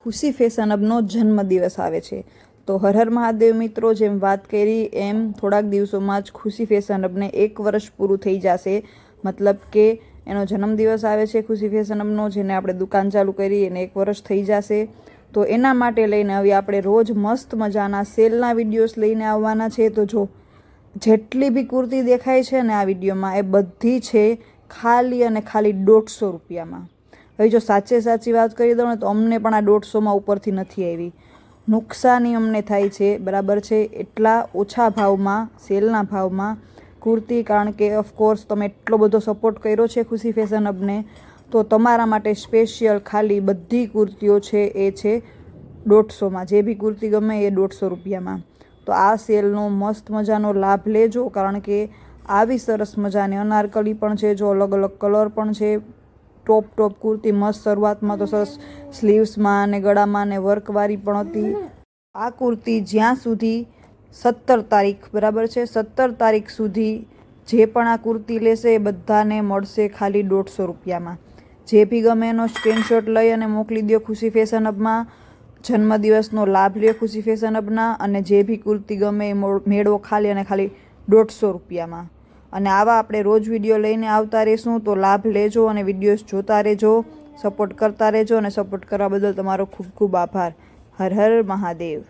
ખુશી ફેશન હબનો જન્મદિવસ આવે છે। તો હર હર મહાદેવ મિત્રો, જેમ વાત કરી એમ થોડાક દિવસોમાં જ ખુશી ફેશન હબને 1 વર્ષ પૂરું થઈ જશે। મતલબ કે એનો જન્મદિવસ આવે છે ખુશી ફેશન હબનો, જેને આપણે દુકાન ચાલુ કરી એને 1 વર્ષ થઈ જશે। તો એના માટે લઈને હવે આપણે રોજ મસ્ત મજાના સેલના વિડીયોઝ લઈને આવવાના છે। તો જો જેટલી બી કુર્તી દેખાય છે ને આ વિડીયોમાં, એ બધી છે ખાલી અને ખાલી 150 રૂપિયામાં। હવે જો સાચી વાત કરી દઉં ને તો અમને પણ આ 150માં ઉપરથી નથી આવી, નુકસાની અમને થાય છે, બરાબર છે। એટલા ઓછા ભાવમાં, સેલના ભાવમાં કુર્તી, કારણ કે ઓફકોર્સ તમે એટલો બધો સપોર્ટ કર્યો છે ખુશી ફેશન હબને, તો તમારા માટે સ્પેશિયલ ખાલી બધી કુર્તીઓ છે એ છે 150માં। જે બી કુર્તી ગમે એ 150 રૂપિયામાં। તો આ સેલનો મસ્ત મજાનો લાભ લેજો, કારણ કે આવી સરસ મજાની અનારકલી પણ છે, જો અલગ અલગ કલર પણ છે, ટોપ કુર્તી મસ્ત। શરૂઆતમાં તો સરસ સ્લીવ્સમાં અને ગળામાં ને વર્કવાળી પણ હતી। આ કુર્તી જ્યાં સુધી 17 તારીખ, બરાબર છે, 17 તારીખ સુધી જે પણ આ કુર્તી લેશે એ બધાને મળશે ખાલી 150 રૂપિયામાં। જે બી ગમે એનો સ્ક્રીનશોટ લઈ અને મોકલી દો ખુશી ફેશન હબમાં, જન્મદિવસનો લાભ લ્યો ખુશી ફેશન હબના, અને જે બી કુર્તી ગમે એ મેળવો ખાલી અને ખાલી 150 રૂપિયામાં। અને આવા આપણે રોજ વિડીયો લઈને આવતા રહીશું, તો લાભ લેજો અને વિડીયોઝ જોતા રહેજો, સપોર્ટ કરતા રહેજો, અને સપોર્ટ કરવા બદલ તમારો ખૂબ ખૂબ આભાર। હર હર મહાદેવ।